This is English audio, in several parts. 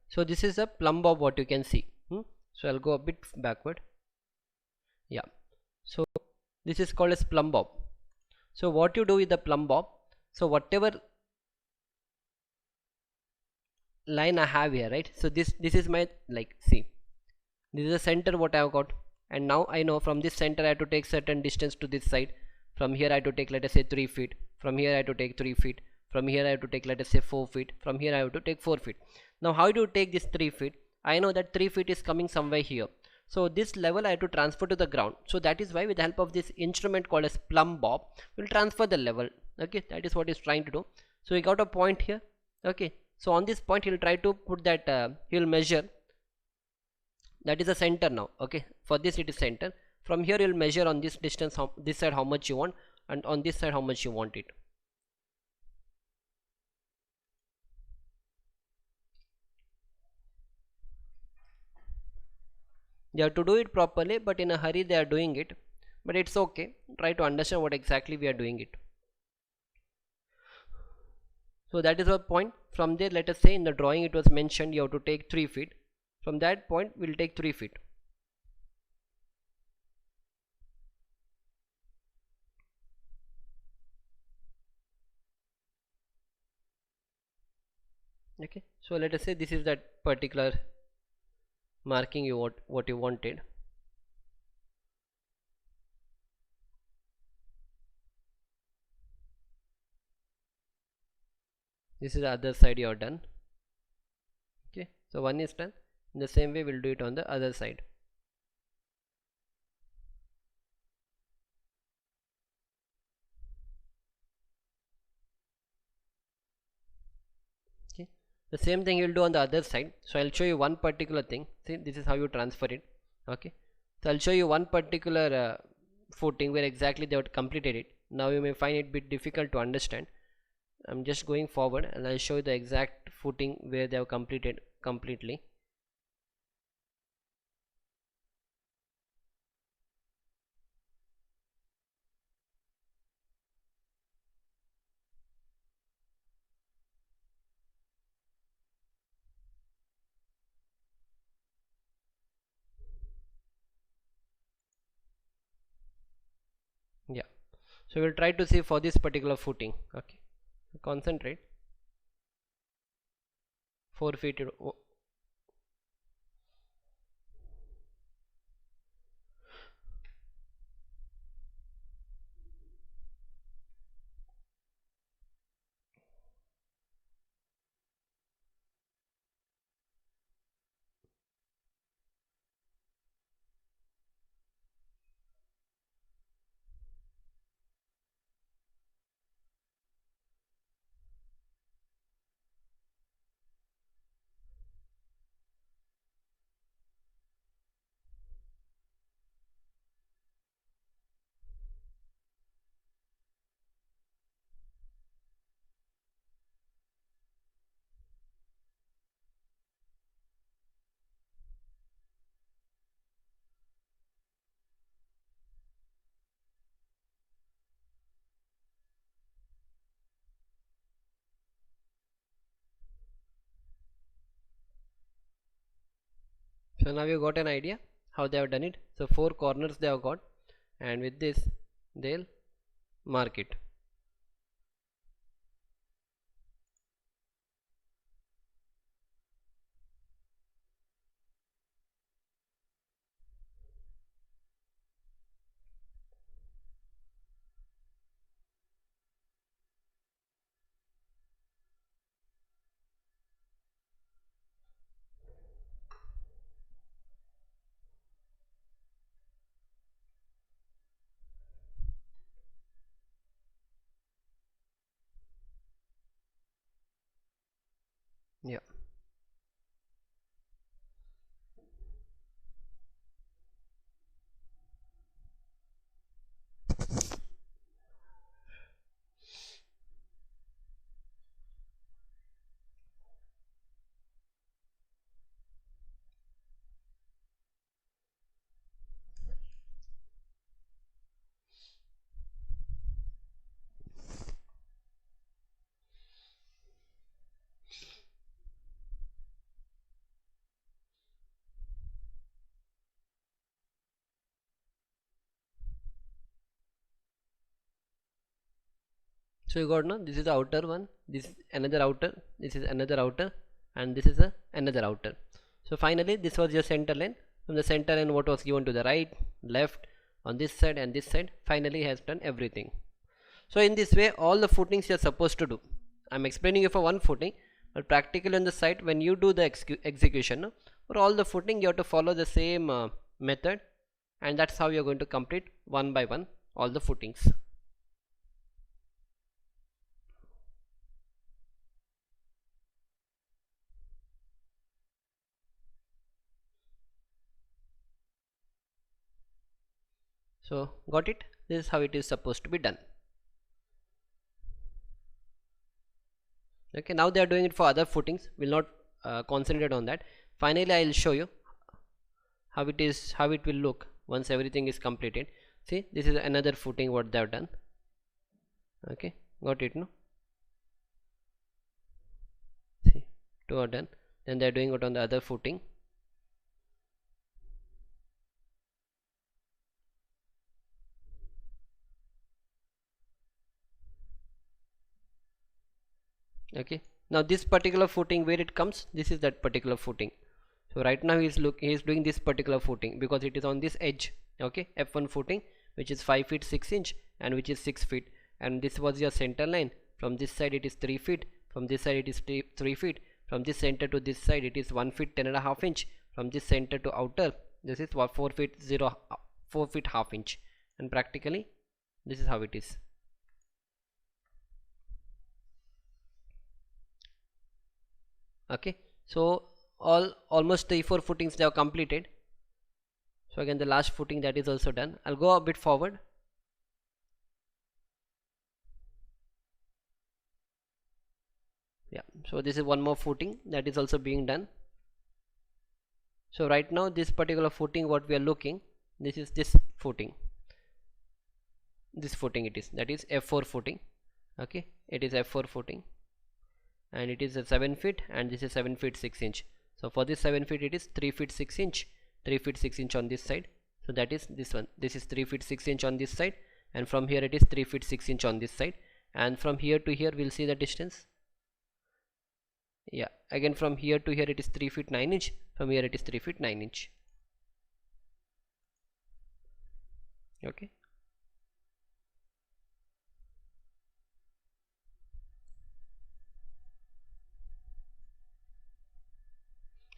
So this is a plumb bob what you can see. So I'll go a bit backward. Yeah, so this is called as plumb bob. So what you do with the plumb bob, so whatever line I have here, right, so this is my, like, see, this is the center what I have got, and now I know from this center I have to take certain distance to this side. From here I have to take, let us say, 3 feet. From here I have to take 3 feet. From here I have to take, let us say, 4 feet. From here I have to take 4 feet. Now how do you take this 3 feet? I know that 3 feet is coming somewhere here, so this level I have to transfer to the ground. So that is why with the help of this instrument called as plumb bob, we'll transfer the level. Okay, that is what it's trying to do. So we got a point here. Okay, so on this point he'll try to put that, he'll measure, that is the center now. Okay, for this it is center. From here you'll measure on this distance, this side how much you want, and on this side how much you want it. They have to do it properly, but in a hurry they are doing it, but it's okay. Try to understand what exactly we are doing it. So that is our point. From there, let us say in the drawing it was mentioned you have to take 3 feet. From that point we'll take 3 feet. Okay, so let us say this is that particular marking you want, what you wanted. This is the other side you have done. Okay, so one is done. In the same way we'll do it on the other side. Okay, the same thing you'll do on the other side. So I'll show you one particular thing. See, this is how you transfer it. Okay, so I'll show you one particular footing where exactly they have completed it. Now you may find it a bit difficult to understand. I'm just going forward and I'll show you the exact footing where they have completed completely. Yeah, so we'll try to see for this particular footing. Okay, concentrate. 4 feet. So now you got an idea how they have done it. So 4 corners they have got, and with this they'll mark it. Yeah. So you got, no, this is the outer one, this is another outer, this is another outer, and this is another outer. So finally this was your center line. From the center line, what was given to the right, left, on this side and this side, finally has done everything. So in this way all the footings you are supposed to do. I'm explaining you for one footing, but practically on the site when you do the execution, no, for all the footing you have to follow the same method, and that's how you're going to complete one by one all the footings. So got it? This is how it is supposed to be done. Okay, now they are doing it for other footings. We'll not concentrate on that. Finally I'll show you how it will look once everything is completed. See, this is another footing what they have done. Okay, got it, no? See, two are done, then they are doing it on the other footing. Okay, now this particular footing where it comes, this is that particular footing. So right now he is doing this particular footing because it is on this edge. Okay, F1 footing, which is 5 feet 6 inch and which is 6 feet, and this was your center line. From this side it is 3 feet, from this side it is 3 feet, from this center to this side it is 1 feet 10 and a half inch, from this center to outer this is 4 feet 4 feet half inch, and practically this is how it is. Okay, so almost 3-4 footings they have completed. So again the last footing that is also done. I'll go a bit forward. Yeah, so this is one more footing that is also being done. So right now this particular footing what we are looking, this is this footing, this footing it is, that is F4 footing. Okay, it is F4 footing and it is a 7 feet and this is 7 feet 6 inch. So for this 7 feet it is 3 feet 6 inch, 3 feet 6 inch on this side. So that is this one, this is 3 feet 6 inch on this side, and from here it is 3 feet 6 inch on this side, and from here to here we'll see the distance. Yeah, again from here to here it is 3 feet 9 inch, from here it is 3 feet 9 inch. Okay,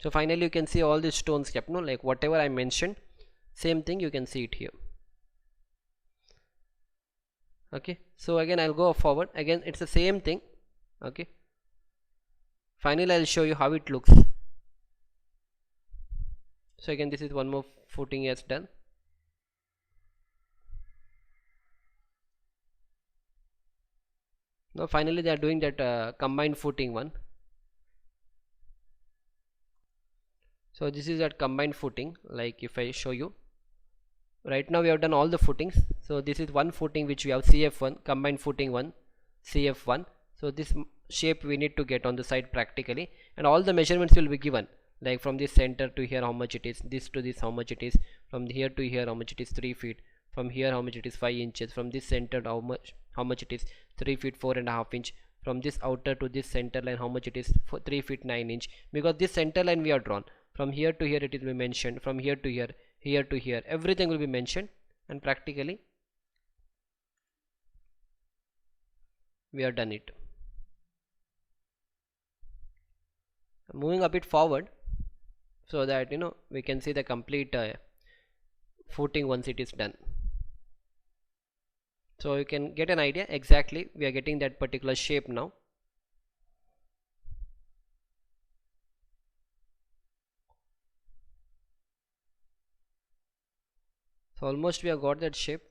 so finally you can see all these stones kept, no, like whatever I mentioned, same thing you can see it here. Okay, so again I'll go forward, again it's the same thing. Okay, finally I'll show you how it looks. So again this is one more footing has done. Now finally they are doing that combined footing one. So this is that combined footing, like if I show you, right now we have done all the footings. So this is one footing which we have CF1, combined footing 1, CF1. So this shape we need to get on the side practically, and all the measurements will be given, like from this center to here how much it is, this to this how much it is, from here to here how much it is 3 feet, from here how much it is 5 inches, from this center how much it is 3 feet 4.5 inch, from this outer to this center line how much it is 3 feet 9 inch, because this center line we have drawn. From here to here it will be mentioned, from here to here, here to here, everything will be mentioned, and practically we have done it. Moving a bit forward so that we can see the complete footing once it is done, so you can get an idea exactly we are getting that particular shape now. So almost we have got that shape.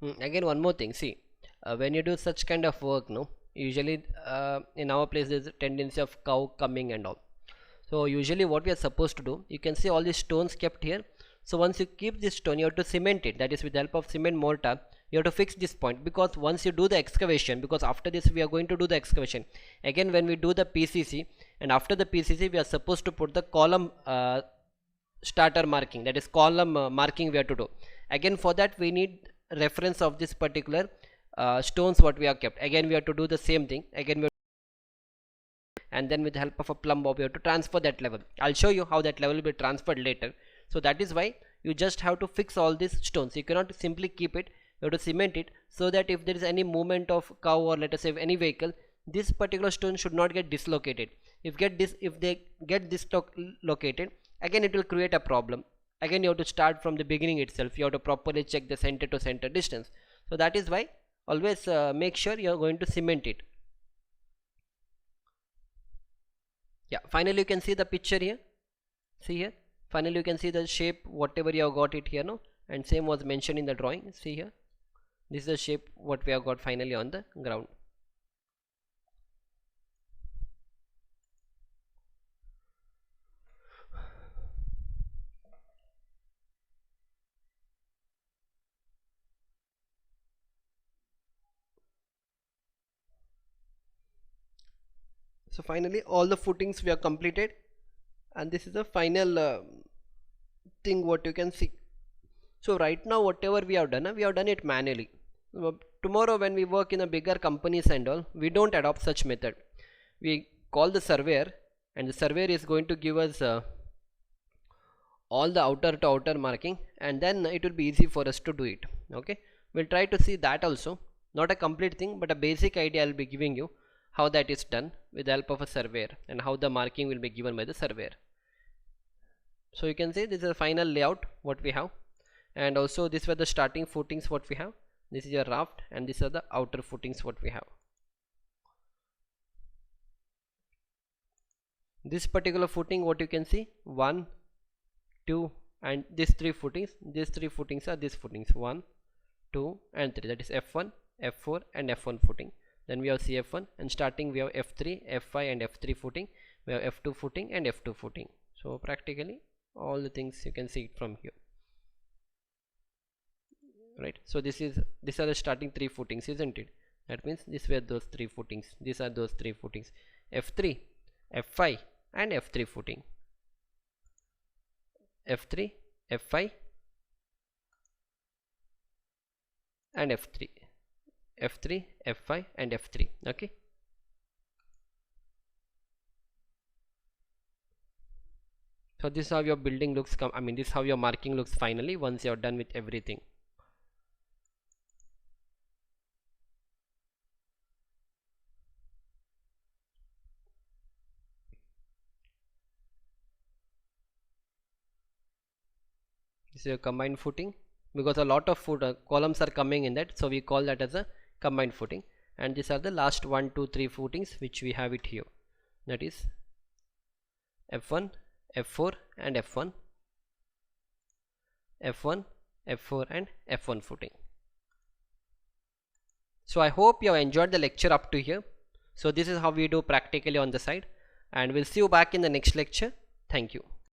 Again, one more thing. See, when you do such kind of work, no, usually in our place there's a tendency of cow coming and all. So usually what we are supposed to do, you can see all these stones kept here. So once you keep this stone, you have to cement it. That is with the help of cement mortar. You have to fix this point, because once you do the excavation, because after this we are going to do the excavation. Again, when we do the PCC, and after the PCC we are supposed to put the column starter marking. That is column marking we have to do. Again, for that we need reference of this particular stones what we have kept. Again, we have to do the same thing. Again, and then with the help of a plumb bob you have to transfer that level. I'll show you how that level will be transferred later. So that is why you just have to fix all these stones. You cannot simply keep it, you have to cement it, so that if there is any movement of cow, or let us say any vehicle, this particular stone should not get dislocated. If they get dislocated, again it will create a problem. Again, you have to start from the beginning itself. You have to properly check the center to center distance. So that is why always make sure you are going to cement it. Yeah, finally you can see the picture here. See here, finally you can see the shape whatever you have got it here, no, and same was mentioned in the drawing. See here, this is the shape what we have got finally on the ground. So finally all the footings we have completed, and this is the final thing what you can see. So right now whatever we have done it manually. Tomorrow when we work in a bigger companies and all, we don't adopt such method. We call the surveyor, and the surveyor is going to give us all the outer to outer marking, and then it will be easy for us to do it. Okay, we'll try to see that also. Not a complete thing, but a basic idea I'll be giving you how that is done with the help of a surveyor, and how the marking will be given by the surveyor. So you can see this is the final layout what we have, and also these were the starting footings what we have. This is your raft, and these are the outer footings what we have. This particular footing what you can see, 1, 2, and these three footings. These three footings are these footings, 1, 2, and 3. That is F1, F4, and F1 footing. Then we have CF1, and starting we have F3, F5, and F3 footing. We have F2 footing and F2 footing. So practically all the things you can see it from here, right? So these are the starting three footings, isn't it? That means these were those three footings. These are those three footings: F3, F5, and F3 footing. F3, F5, and F3. F3, F5, and F3. Okay. So this is how your building looks. This is how your marking looks finally once you are done with everything. This is your combined footing, because a lot of columns are coming in that, so we call that as a combined footing. And these are the last 1, 2, 3 footings which we have it here. That is F1, F4, and F1, F1, F4, and F1 footing. So I hope you have enjoyed the lecture up to here. So this is how we do practically on the side, and we'll see you back in the next lecture. Thank you.